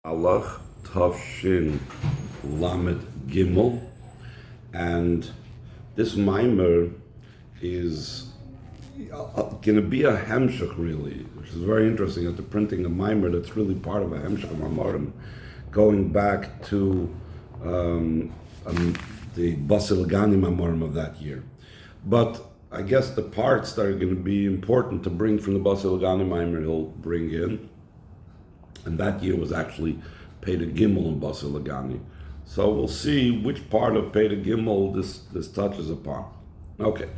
Alach Tavshin Lamed Gimel, and this mimer is going to be a hemshech, really, which is very interesting. At the printing a mimer that's really part of a hemshech of Mamorim, going back to the Basilagani Mamorim of that year. But I guess the parts that are going to be important to bring from the Basilagani mimer he'll bring in, and that year was actually Peda Gimel in Basilagani. So we'll see which part of Peda Gimel this touches upon. Okay.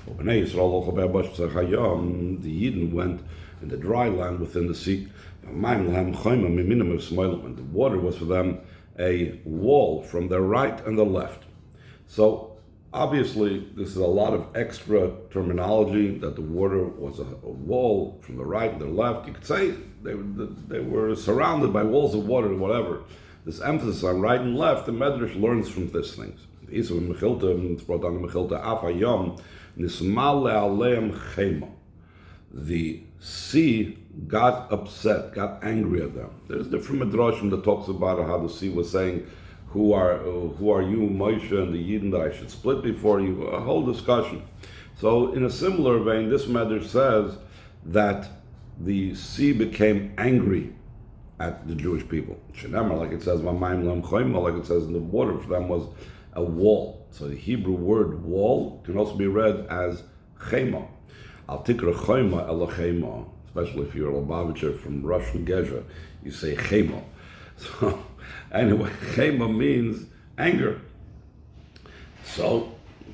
ובני ישראל הלכו ביבשה היום, the Yidden went in the dry land within the sea. And the water was for them a wall from their right and the left. So obviously this is a lot of extra terminology, that the water was a wall from the right and the left. You could say they were surrounded by walls of water or whatever. This emphasis on right and left, the Medrash learns from these things. It's brought down the Mechilta Afayom. The sea got upset, got angry at them. There's different midrashim that talks about how the sea was saying, who are you, Moshe, and the Yidden, that I should split before you? A whole discussion. So in a similar vein, this midrash says that the sea became angry at the Jewish people. Like it says, like it says in the water for them was a wall. So the Hebrew word wall can also be read as chema. Al tikra chema ela chema. Especially if you're a Lubavitcher from Russian Gezha, you say chema. So anyway, chema means anger. So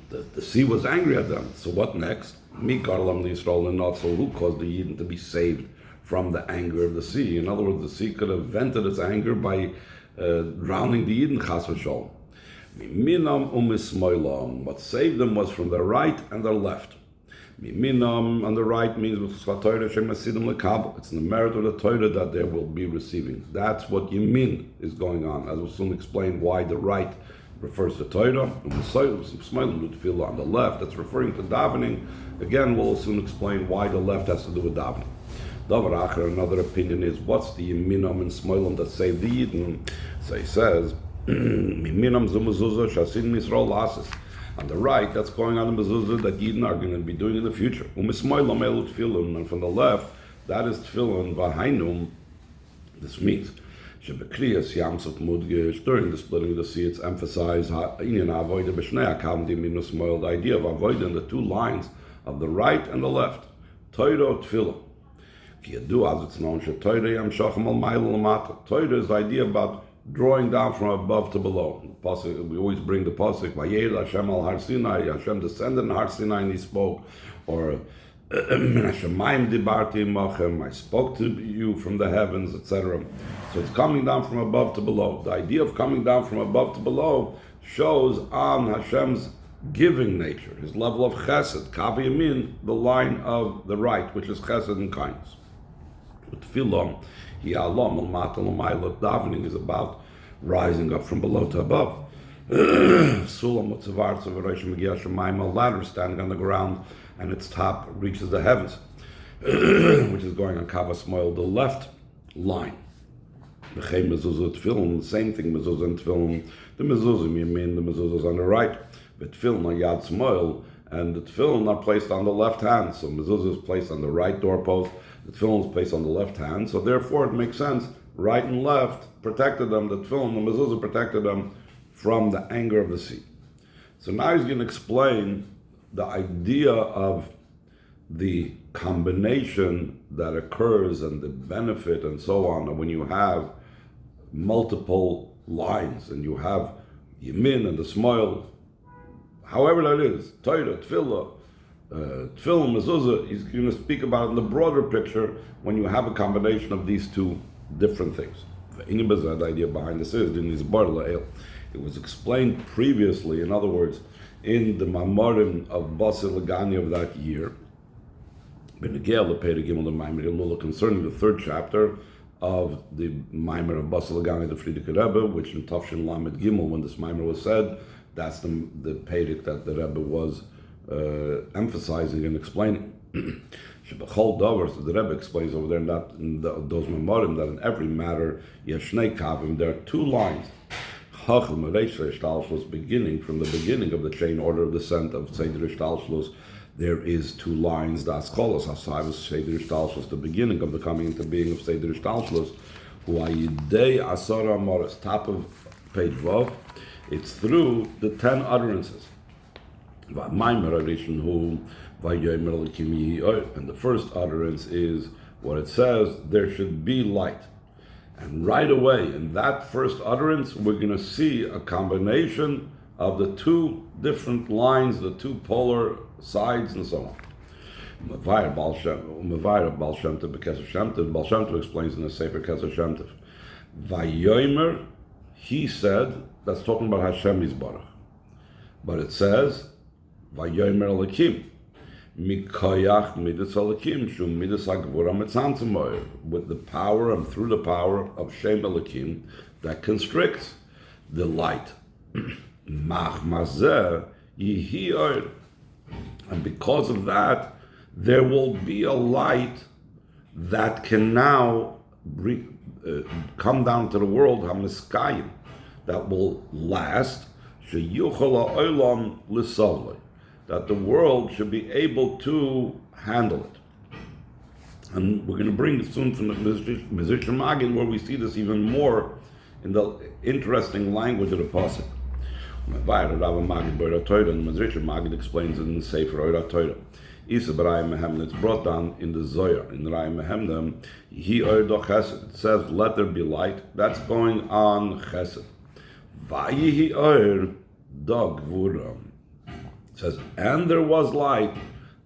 the sea was angry at them. So what next? Mikarlam Yisrael and not so who caused the Yidden to be saved from the anger of the sea. In other words, the sea could have vented its anger by drowning the Yidden, chas v'sholom. What saved them was from their right and their left. Miminam on the right means it's in the merit of the Torah that they will be receiving. That's what Yamin is going on. As we'll soon explain why the right refers to Torah, and the on the left, that's referring to davening. Again, we'll soon explain why the left has to do with davening. Another opinion is, what's the Yaminam and Smoilam that save the Yidden? So he says, on the right, that's going on the mezuzah that Yidden are going to be doing in the future. And from the left, that is tefillin v'hainum. This means during the splitting of the sea, it's emphasized the idea of avoiding the two lines of the right and the left. Torah tefillah. As it's known, Torah is the idea about drawing down from above to below. We always bring the pasuk, Vayel Hashem al Har Sinai, Hashem descended in Har Sinai and he spoke, or Hashemayim dibarti imachem, I spoke to you from the heavens, etc. So it's coming down from above to below. The idea of coming down from above to below shows on Hashem's giving nature, his level of chesed, kav yamin, the line of the right, which is chesed and kindness. Tefillah, davening is about rising up from below to above. Sulam, a ladder standing on the ground, and its top reaches the heavens, which is going on Kavas Moil, the left line. The same thing, mezuzah and tefillin. The mezuzah, you mean the mezuzah is on the right, but tefillin are yad smoil, and the tefillin are placed on the left hand. So mezuzah is placed on the right doorpost, the tefillin is placed on the left hand. So therefore it makes sense, right and left protected them, the tefillin, the mezuzah protected them from the anger of the sea. So now he's going to explain the idea of the combination that occurs and the benefit and so on when you have multiple lines and you have Yamin and the Smoil, however that is, Torah, Tefillah, Tefillin, Mezuzah. He's going to speak about it in the broader picture when you have a combination of these two different things. The idea behind this is, it was explained previously, in other words, in the Mamorim of Basilagani of that year, concerning the third chapter of the Maimer of Basilagani, the Frierdiker Rebbe, which in Tafshin Lamed Gimel, when this Maimer was said, that's the Pedic that the Rebbe was emphasizing and explaining. Shebechol davar, so the Rebbe explains over there in those memorim that in every matter, yeshnei kavim, there are two lines. Beginning from the beginning of the chain order of descent of Seder Ishtalshlus, there is two lines. The Askolos Hasavus Seder Ishtalshlus, the beginning of the coming into being of Seder Ishtalshlus, who ayidei asara amoras, top of page Vav. It's through the 10 utterances. And the first utterance is what it says: there should be light. And right away, in that first utterance, we're going to see a combination of the two different lines, the two polar sides, and so on. Mavayr Baal Shem Tov B'Keser Shem Tov. Baal Shem Tov explains in the Sefer Keser Shem Tov. Vayomer, he said, that's talking about Hashem Yisbarach. But it says, Vayomer Elokim. Mikoyach midas Elokim, shum midas hagvura metzantzim, with the power and through the power of Shem Elokim that constricts the light. Mach mazeh yihi or, and because of that, there will be a light that can now come down to the world, hamiskayim, that will last, sheyuchol ha'olam l'savlei, that the world should be able to handle it. And we're going to bring it soon from the Mizrach Magid, where we see this even more in the interesting language of the Pasuk. And the Mizrach Magid explains it in the Sefer Oira Torah. Isa b'Rayim Mehem, it's brought down in the Zohar, in the Rayim Mehem, Hi Oir Do Chesed, it says, let there be light. That's going on Chesed. Vayihi Oir Do Gvura. It says, and there was light.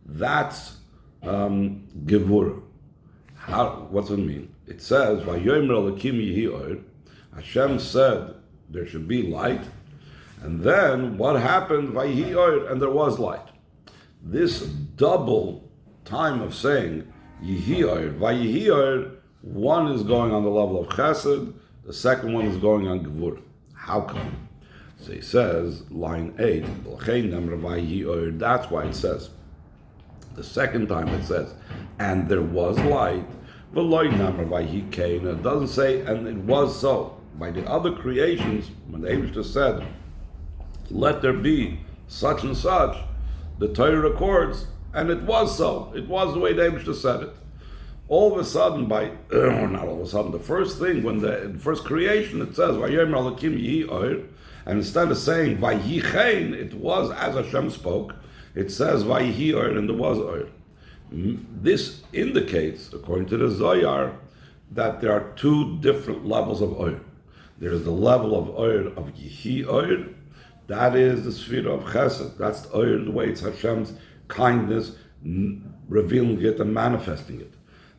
That's Gevura. What's it mean? It says, Vayomer Elokim Yihi Oir. Hashem said there should be light. And then what happened? Vayihi Oir, and there was light. This double time of saying Yihi Oir, Vayihi Oir, one is going on the level of Chesed, the second one is going on Gevura. How come? So he says, line 8, that's why it says, the second time it says, and there was light, it doesn't say, and it was so. By the other creations, when the Eibushter said, let there be such and such, the Torah records, and it was so. It was the way the Eibushter said it. All of a sudden, not all of a sudden, the first thing, when the first creation, it says, Vayomer Elokim Yihi Oir, and instead of saying Vayichein, it was as Hashem spoke, it says Vayihi Oir, and there was Oir. This indicates, according to the Zohar, that there are two different levels of Oir. There is the level of Oir of Yihi Oir, that is the sphere of Chesed. That's the Oir, the way it's Hashem's kindness, revealing it and manifesting it.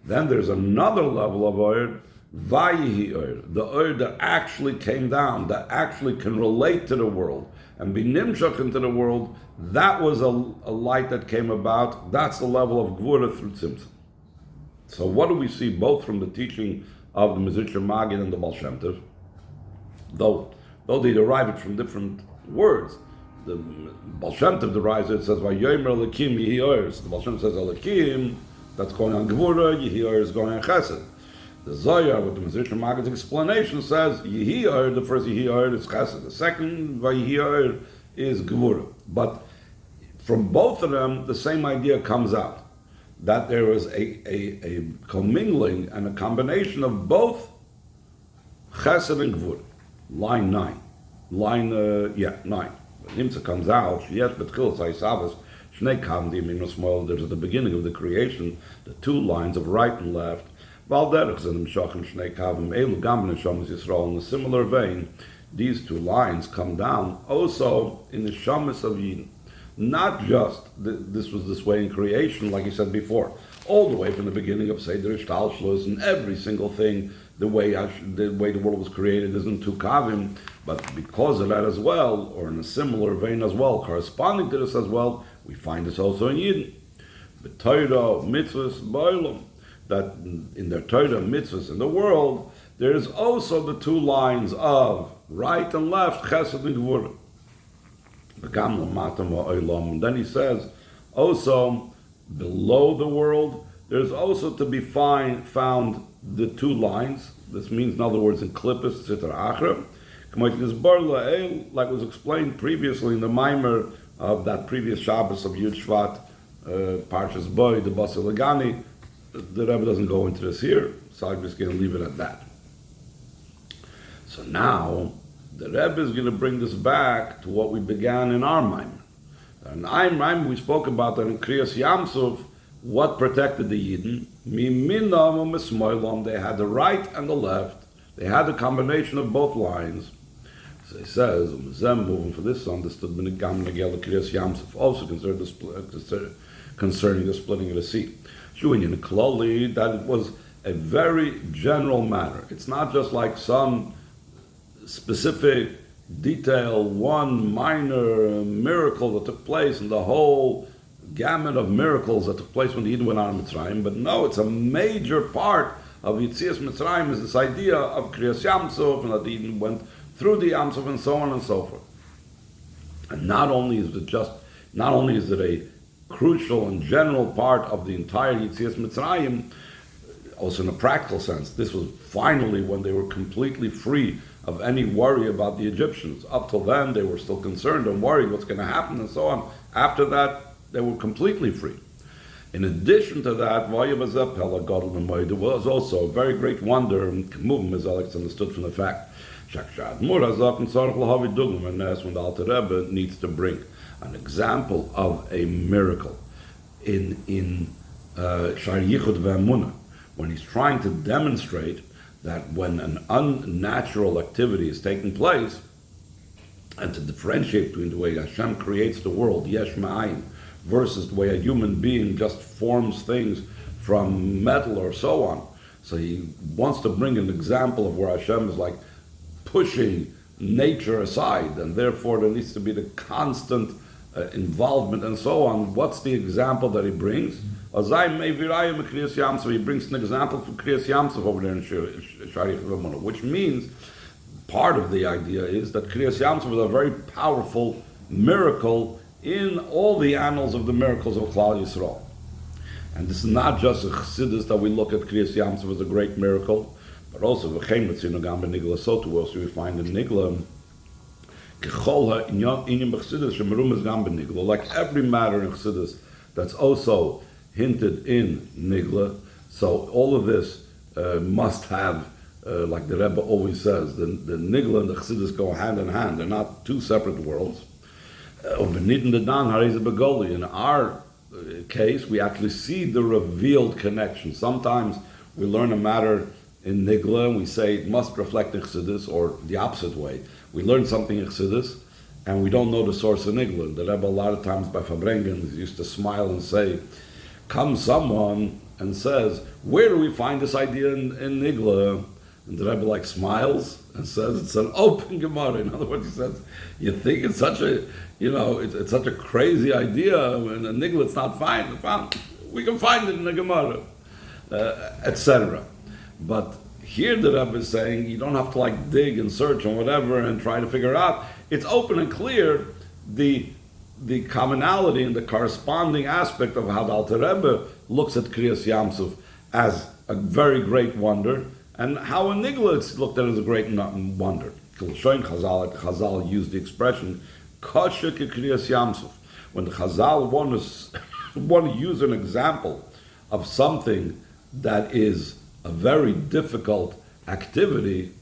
Then there's another level of Oir, Vayihi Oir, the Oir that actually came down, that actually can relate to the world and be nimshach into the world. That was a light that came about. That's the level of Gvura through Tzimtzum. So what do we see both from the teaching of the Mizrach Magid and the Baal Shem Tov? Though they derive it from different words. The Baal Shem Tov derives it says, Vayomer Elokim Yihi Oir. So the Baal Shem Tov says, Elokim, that's going on Gevura, Yihi Oir is going on Chesed. The Zohar, with the Mizrach Magid's explanation, says Yihi Oir, the first Yihi Oir is Chesed, the second Vayihi Oir is Gevura. But from both of them, the same idea comes out, that there is a commingling and a combination of both Chesed and Gevura. Line 9. 9. Nimtza comes out, yes, but there's at the beginning of the creation, the two lines of right and left. In a similar vein, these two lines come down also in the Shamas of Yin. Not just this was this way in creation, like he said before, all the way from the beginning of Seder Ishtalshlus and every single thing, the way the world was created isn't two kavim, but because of that as well, or in a similar vein as well, corresponding to this as well, we find this also in Yidden. The Torah, mitzvahs, ba'olam, that in their Torah, mitzvahs in the world, there is also the two lines of right and left, chesed and gevura. And then he says, also below the world, there's also to be found the two lines. This means, in other words, in Klippus, Tzitra Achra, like was explained previously in the Maimer of that previous Shabbos of Yud Shvat, Parshas Boy, the Basar Lagani. The Rebbe doesn't go into this here, so I'm just going to leave it at that. So now, the Rebbe is going to bring this back to what we began in our Maimer. In our Maimer, we spoke about that in Kriyas Yamsuf, what protected the Yidden. They had the right and the left. They had the combination of both lines. So he says, moving for this understood also concerning the splitting of the sea. That it was a very general matter. It's not just like some specific detail, one minor miracle that took place in the whole gamut of miracles that took place when the Yidden went out of Mitzrayim. But no, it's a major part of Yitzias Mitzrayim is this idea of Kriyas Yamsuf, and that the Yidden went through the Yamsuf and so on and so forth. And not only is it a crucial and general part of the entire Yitzias Mitzrayim, also in a practical sense, this was finally when they were completely free of any worry about the Egyptians. Up till then, they were still concerned and worried what's going to happen and so on. After that, they were completely free. In addition to that, there was also a very great wonder, and as Alex understood from the fact, when the Alter Rebbe needs to bring an example of a miracle in Shar Yichud Ve'emunah, when he's trying to demonstrate that when an unnatural activity is taking place, and to differentiate between the way Hashem creates the world, yesh ma'ayin, versus the way a human being just forms things from metal or so on. So he wants to bring an example of where Hashem is like pushing nature aside, and therefore there needs to be the constant involvement and so on. What's the example that he brings? So he brings an example from Kriyas Yamsuf over there in Sharich V'Emunah, which means part of the idea is that Kriyas Yamsuf is a very powerful miracle in all the annals of the miracles of Klal Yisrael. And this is not just a chassidus that we look at Kriyas Yamsuf as a great miracle, but also v'chein mitzinu gam b'nigla sotu, also we find in Nigla, kechol ha'inyan b'chassidus shemerumez gam b'nigla, like every matter in chassidus that's also hinted in Nigla. So all of this must have, like the Rebbe always says, the Nigla and the chassidus go hand in hand. They're not two separate worlds. In our case, we actually see the revealed connection. Sometimes we learn a matter in Nigla and we say it must reflect in Chassidus, or the opposite way. We learn something in Chassidus and we don't know the source of Nigla. The Rebbe a lot of times by Fabrengens used to smile and say, comes someone and says, where do we find this idea in Nigla? And the Rebbe like smiles and says it's an open Gemara. In other words, he says, you think it's such a, it's such a crazy idea, and in Nigla it's not found. We can find it in the Gemara, etc. But here the Rebbe is saying you don't have to like dig and search and whatever and try to figure out. It's open and clear the commonality and the corresponding aspect of how the Alter Rebbe looks at Kriyas Yamsuf as a very great wonder, and how in Nigla it's looked at as a great wonder. Chazal used the expression kasha ke Kriyas Yamsuf. When the Chazal want to use an example of something that is a very difficult activity,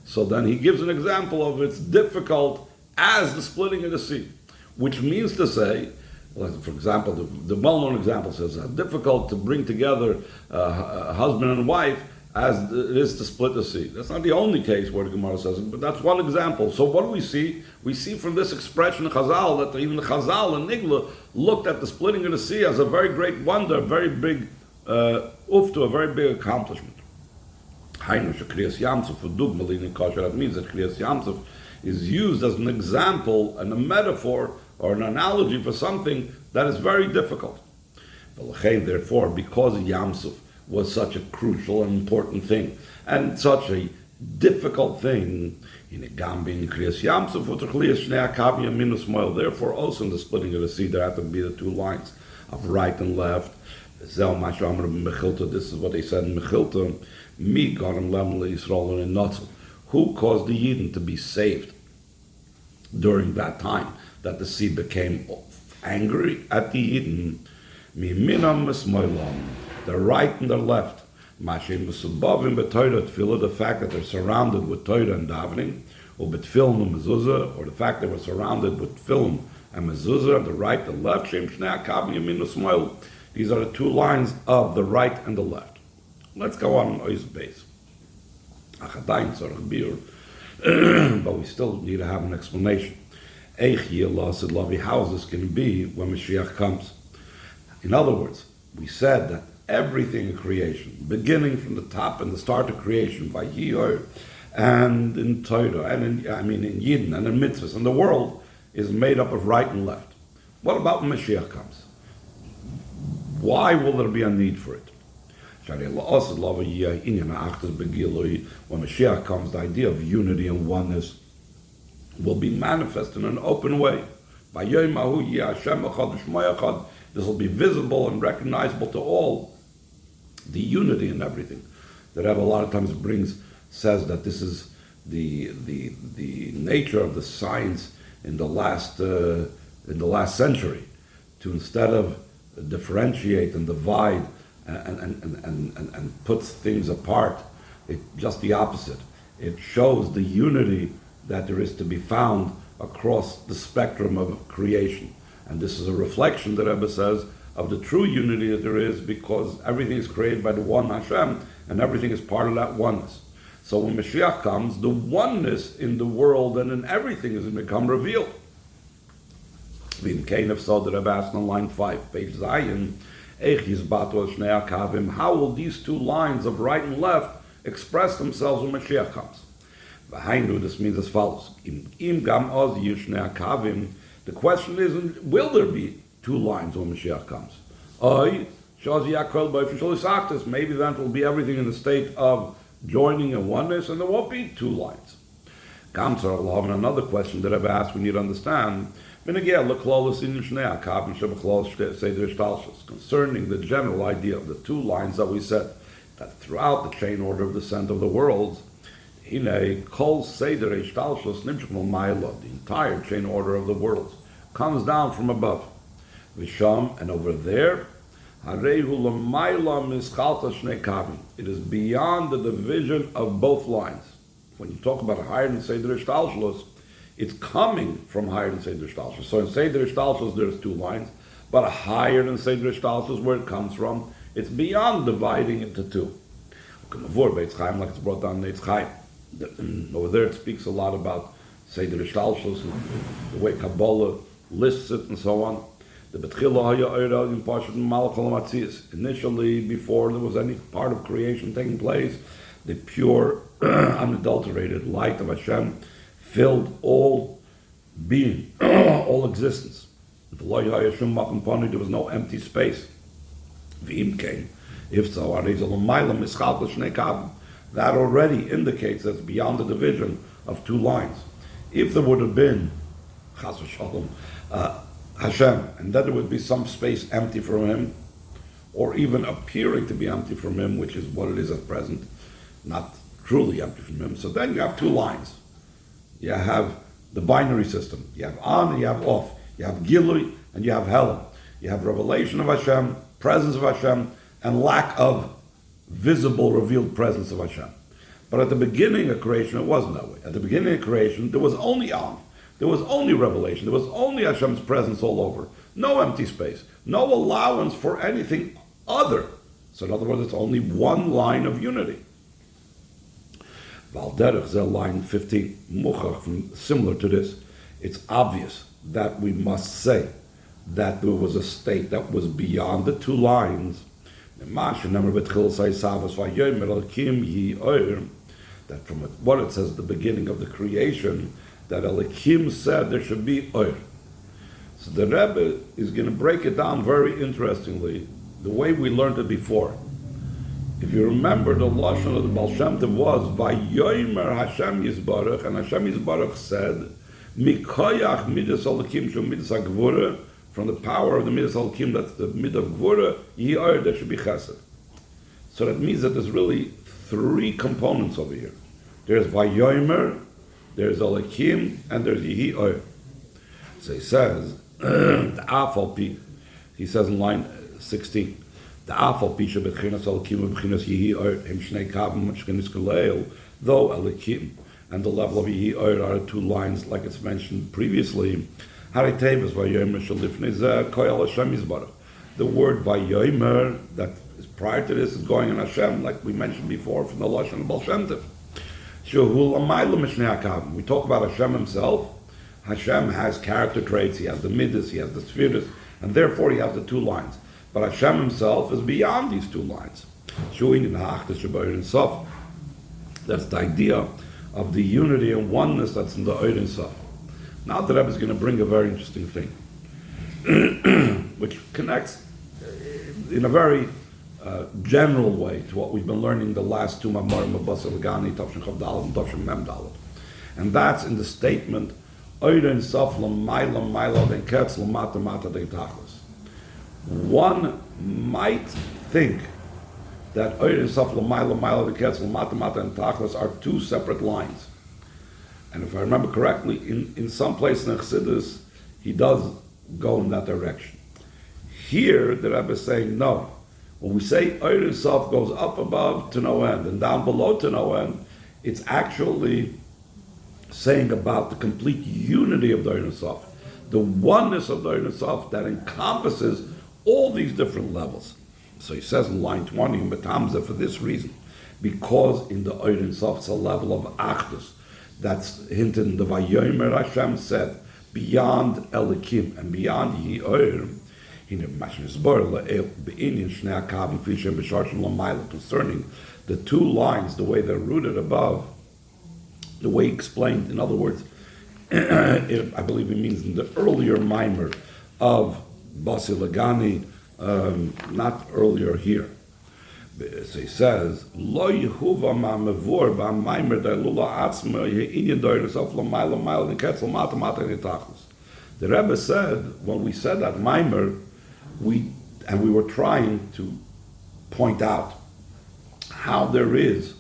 so then he gives an example of it's difficult as the splitting of the sea, which means to say, like for example, the well-known example says it's difficult to bring together a husband and wife as it is to split the sea. That's not the only case where the Gemara says it, but that's one example. So what do we see? We see from this expression in Chazal that even the Chazal and Nigla looked at the splitting of the sea as a very great wonder, a very big uftu, a very big accomplishment. That means that Kriyas Yamsuf is used as an example and a metaphor or an analogy for something that is very difficult. Therefore, because Yamsuf was such a crucial and important thing, and such a difficult thing, therefore also in the splitting of the sea there had to be the two lines of right and left, This is what they said in Mechilta. Mi Garam Lemle Yisrael in Notzel. Who caused the Yidden to be saved during that time that the sea became angry at the Yidden? Miminam Mismoilam, the right and the left. Mashin Misubavim B'Torah Tefillah, the fact that they're surrounded with Torah and davening, or B'Tfilin and Mezuzah, or the fact that we're surrounded with Tefillin and Mezuzah, the right and the left. Shem Shnei HaKavim Yamin Mismoil. These are the two lines of the right and the left. Let's go on Ois base. But we still need to have an explanation. How is this going to be when Mashiach comes? In other words, we said that everything in creation, beginning from the top and the start of creation, by Yihor, and in Torah, and in Yidden, and in mitzvahs, and the world is made up of right and left. What about when Mashiach comes? Why will there be a need for it? When Mashiach comes, the idea of unity and oneness will be manifest in an open way. This will be visible and recognizable to all. The unity in everything. The Rebbe a lot of times says that this is the nature of the science in the last century, to instead of differentiate and divide and puts things apart, it just the opposite. It shows the unity that there is to be found across the spectrum of creation. And this is a reflection, the Rebbe says, of the true unity that there is, because everything is created by the one Hashem, and everything is part of that oneness. So when Mashiach comes, the oneness in the world and in everything is going to become revealed. So the Rebbe asked on line 5, page Zion, how will these two lines of right and left express themselves when Mashiach comes? This means as follows. The question isn't, will there be two lines when Mashiach comes? Maybe then it will be everything in the state of joining and oneness, and there won't be two lines. Another question that I've asked, we need to understand, concerning the general idea of the two lines that we said, that throughout the chain order of descent of the worlds, the entire chain order of the worlds comes down from above. Visham, and over there, it is beyond the division of both lines. When you talk about higher than Seder Ishtalshalos, it's coming from higher than Seder Ishtalshalos. So in Seder Ishtalshalos there's two lines, but higher than Seder Ishtalshalos, where it comes from, it's beyond dividing into two. Like it's brought down in Eitz Chaim. Over there it speaks a lot about Seder Ishtalshalos and the way Kabbalah lists it and so on. Initially, before there was any part of creation taking place, the pure, unadulterated light of Hashem filled all being, all existence. There was no empty space. If so, that already indicates that's beyond the division of two lines. If there would have been Hashem, and that there would be some space empty from him, or even appearing to be empty from him, which is what it is at present, not truly empty from him. So then you have two lines. You have the binary system. You have on and you have off. You have Gilui and you have Helen. You have revelation of Hashem, presence of Hashem, and lack of visible, revealed presence of Hashem. But at the beginning of creation, it wasn't that way. At the beginning of creation, there was only on. There was only revelation. There was only Hashem's presence all over. No empty space. No allowance for anything other. So in other words, it's only one line of unity. Valderech, line 15, similar to this. It's obvious that we must say that there was a state that was beyond the two lines. That from what it says at the beginning of the creation, that Elohim said there should be Oir. So the Rebbe is going to break it down very interestingly, the way we learned it before. If you remember, the Lashon of the Baal Shem Tov was, Vayomer Hashem Yisbarach, and Hashem Yisbarach said, Mikoyach midas Elohim shu midas hagvura, from the power of the Midas Alkim, that's the Mid of Gvura, Yehi Oyer, there should be Chesed. So that means that there's really three components over here. There's Vayomer, there's Alakim, and there's Yehi Oyer. So he says, the Afal Pi, he says in line 16, the Afal Pi Shebetchinas Alakim B'chinas Yehi Oyer, Hem Shnei Kavim Shchenis Kaleil, though Alakim and the level of Yehi Oyer are two lines like it's mentioned previously. The word Vayomer that is prior to this is going in Hashem, like we mentioned before from the Lashon of Baal Shem Tov. We talk about Hashem himself. Hashem has character traits, he has the Midas, he has the Spheres, and therefore he has the two lines. But Hashem himself is beyond these two lines. That's the idea of the unity and oneness that's in the Oid Sof. Now the Rebbe is going to bring a very interesting thing, which connects in a very general way to what we've been learning the last two Mamorim of Basar Lagani, Tavshin Chav Dalet, and Tavshin Mem Dalet. And that's in the statement, Oid Sof l'mayla mayla den ketz l'mata mata den tachlis. One might think that Oid Sof l'mayla mayla den ketz l'mata mata den tachlis are two separate lines. And if I remember correctly, in some place in Chassidus, he does go in that direction. Here, the Rebbe is saying, no. When we say Oid Sof goes up above to no end and down below to no end, it's actually saying about the complete unity of the Oid Sof, the oneness of the Oid Sof that encompasses all these different levels. So he says in line 20, Betamza, for this reason, because in the Oid Sof it's a level of Achdus, that's hinted in the Vayomer Hashem said, beyond Elikim and beyond Yehi Oyer, concerning the two lines, the way they're rooted above, the way he explained, in other words, I believe it means in the earlier mimer of Basi Lagani, not earlier here. So he says, Lo Yehuva ma mevor ba maimer da lula atzma ye'inyan doiris of la maila and ketzel mata netachlis. The Rebbe said, when we said that maimer, we were trying to point out how there is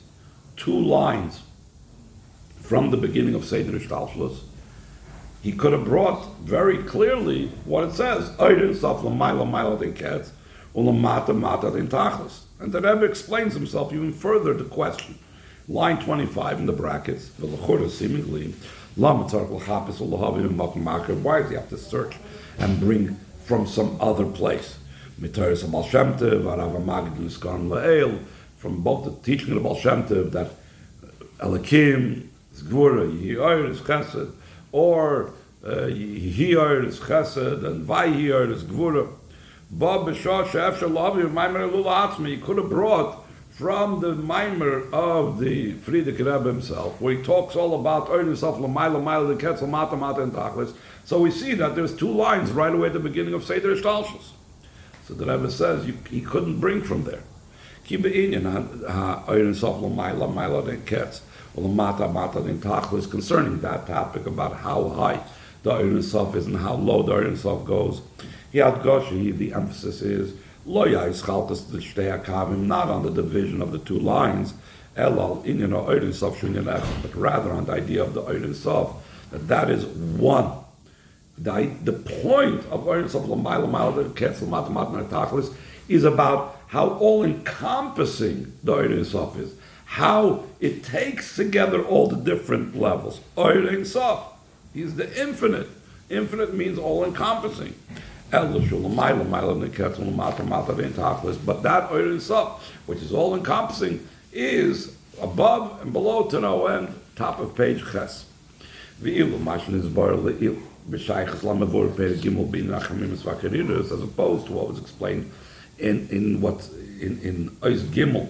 two lines from the beginning of Seder Ishtalshlus. He could have brought very clearly what it says, Oid Sof la maila den ketz ula mata den tachlis. And the Rebbe explains himself even further the question. Line 25 in the brackets, seemingly, why does he have to search and bring from some other place? From both the teaching of the Baal Shem Tov that Elikim is Gvura, Yehi Oyer is Chesed, or Yehi Oyer is Chesed, and Vayi Oyer is Gvura. He could have brought from the mimer of the Frierdiker Rebbe himself, where he talks all about Oid Sof l'mayla the ketzel mata and tachlis. So we see that there's two lines right away at the beginning of Seder Ishtalshlus. So the Rebbe says he couldn't bring from there. Oid Sof l'mayla the ketz mata den tachlis, concerning that topic about how high the Oid Sof is and how low the Oid Sof goes. The emphasis is not on the division of the two lines, but rather on the idea of the Oid Sof, that is one. The point of Oid Sof is about how all-encompassing the Oid Sof is, how it takes together all the different levels. Oid Sof, he's the infinite. Infinite means all-encompassing. But that Oid Sof, which is all encompassing, is above and below to no end, top of page Ches. As opposed to what was explained in Ois Gimel,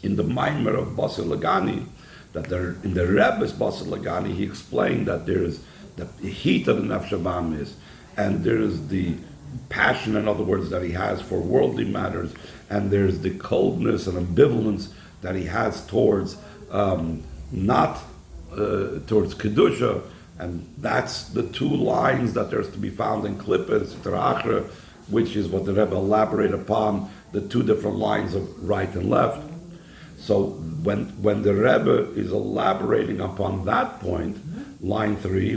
in the Maimer of Basar Lagani, that there, in the Rebbe's Basar Lagani, he explained that there is the heat of the Nefesh Habam is, and there is the passion, in other words, that he has for worldly matters, and there's the coldness and ambivalence that he has towards towards Kedusha, And that's the two lines that there's to be found in Klippah, Sitra, which is what the Rebbe elaborated upon, the two different lines of right and left. So when the Rebbe is elaborating upon that point, line 3,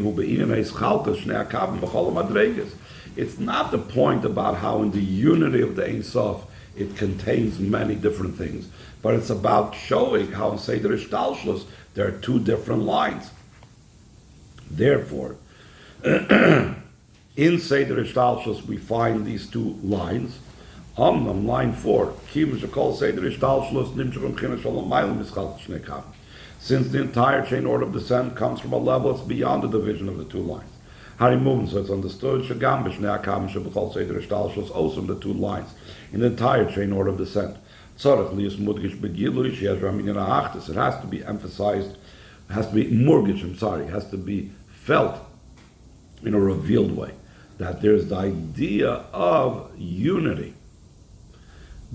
it's not the point about how in the unity of the Ein Sof it contains many different things, but it's about showing how in Seder Ishtalshlus there are two different lines. Therefore, in Seder Ishtalshlus we find these two lines. Line 4, since the entire chain order of descent comes from a level that's beyond the division of the two lines. So it's understood also in the two lines, in the entire chain order of descent. It has to be emphasized, has to be murgish, has to be felt in a revealed way, that there's the idea of unity,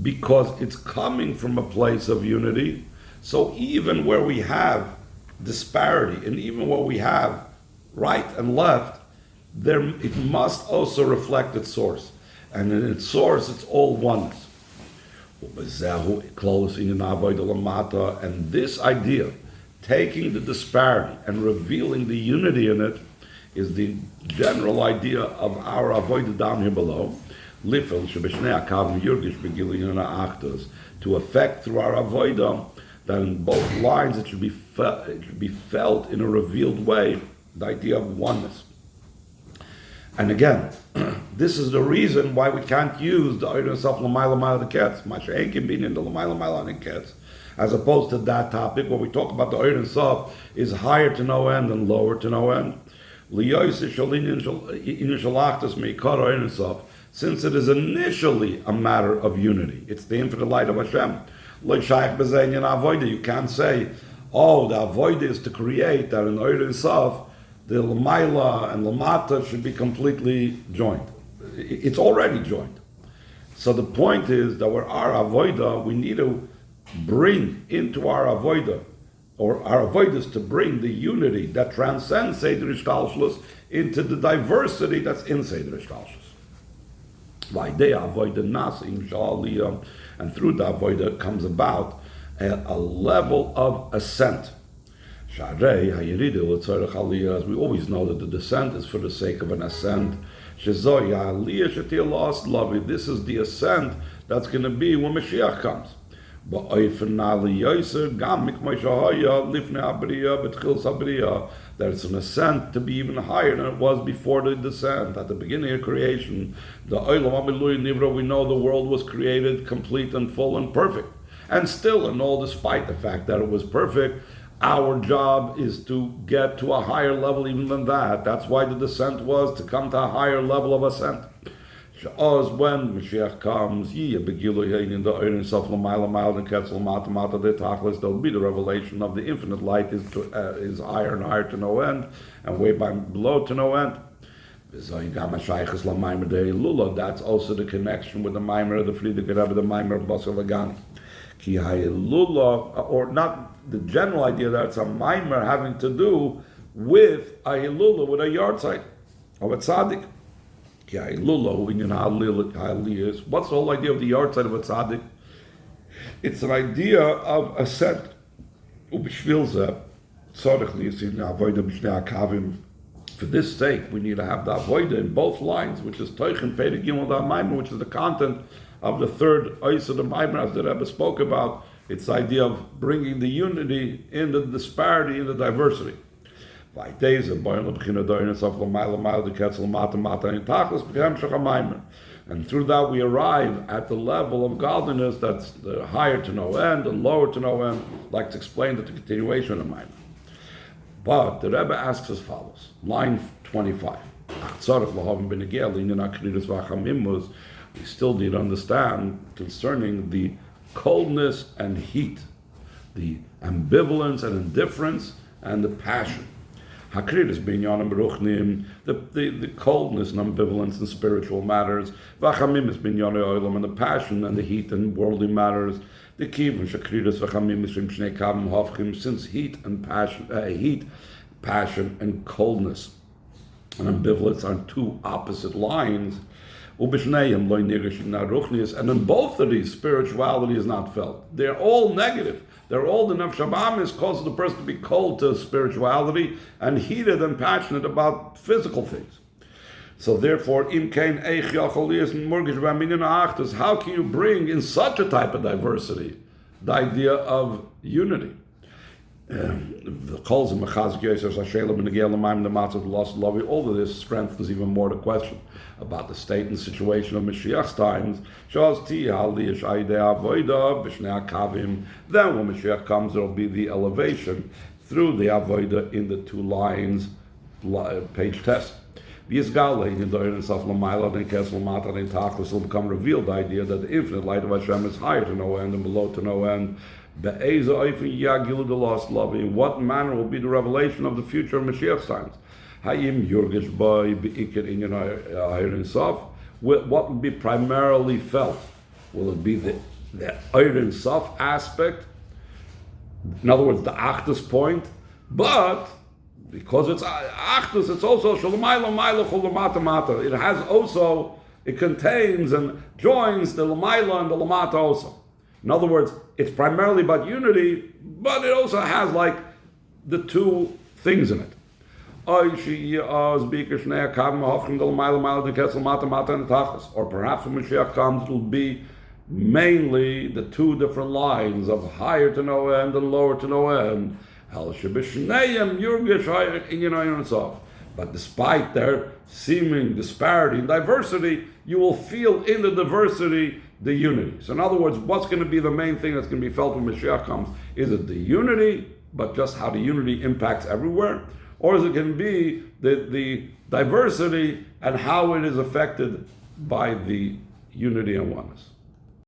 because it's coming from a place of unity. So even where we have disparity, and even where we have right and left, it must also reflect its source. And in its source, it's all oneness. And this idea, taking the disparity and revealing the unity in it, is the general idea of our avodah down here below. To affect through our avodah that in both lines it should be felt in a revealed way, the idea of oneness. And again, this is the reason why we can't use the Oren Sof L'mayla the Ketz, in the L'mayla the Ketz, as opposed to that topic where we talk about the Oren Sof is higher to no end and lower to no end. Since it is initially a matter of unity, it's the infinite light of Hashem. You can't say, oh, the avodah is to create that in Oren Sof, the L'mayla and L'mata should be completely joined. It's already joined. So the point is that where our avodah, we need to bring into our avodah, or our avodah is to bring the unity that transcends Seder Ishtalshlus into the diversity that's in Seder Ishtalshlus. And through the avodah comes about a level of ascent. As we always know that the descent is for the sake of an ascent. This is the ascent that's going to be when Mashiach comes. That it's an ascent to be even higher than it was before the descent. At the beginning of creation, we know the world was created complete and full and perfect. And still, and all despite the fact that it was perfect, our job is to get to a higher level even than that. That's why the descent was to come to a higher level of ascent. When Mashiach comes, there'll be the revelation of the infinite light is higher and higher to no end, and way below to no end. That's also the connection with the Maimer of the Friedrich Rebbe, the Maimer of Basar Lagani. Or not the general idea that it's a Maimer having to do with a Hilula, with a yard site of a tzaddik. What's the whole idea of the yard side of a tzaddik? It's an idea of ascent. For this sake, we need to have the avodah in both lines, which is Teichen Perek Gimel da Maimer, which is the content of the third Ois of the Maimer, as the Rebbe spoke about. It's the idea of bringing the unity in the disparity, in the diversity. And through that we arrive at the level of godliness that's higher to no end and lower to no end, like it's explained at the continuation of Maimer. But the Rebbe asks as follows, line 25. We still need to understand concerning the coldness and heat, the ambivalence and indifference, and the passion. The coldness and ambivalence in spiritual matters, and the passion and the heat in worldly matters. Since heat and passion, heat passion and coldness and ambivalence are two opposite lines. And in both of these, spirituality is not felt. They're all negative. They're all the nefesh habahamis causes the person to be cold to spirituality and heated and passionate about physical things. So therefore, how can you bring in such a type of diversity the idea of unity? All of this strengthens even more the question about the state and situation of Mashiach's times. Then when Mashiach comes, there will be the elevation through the avodah in the two lines, page test. Will become revealed the idea that the infinite light of Hashem is higher to no end and below to no end. In what manner will be the revelation of the future of Mashiach's times? What will be primarily felt? Will it be the Eirin Sof aspect? In other words, the Achdus point, but because it's Achdus, it's also Shalamayla Mayla Chulamata Mata. It has also, it contains and joins the Lamayla and the Lamata also. In other words, it's primarily about unity, but it also has like the two things in it. Or perhaps when Mashiach comes, it will be mainly the two different lines of higher to no end and lower to no end. But despite their seeming disparity and diversity, you will feel in the diversity the unity. So in other words, what's going to be the main thing that's going to be felt when Mashiach comes? Is it the unity, but just how the unity impacts everywhere? Or is it going to be the diversity and how it is affected by the unity and oneness?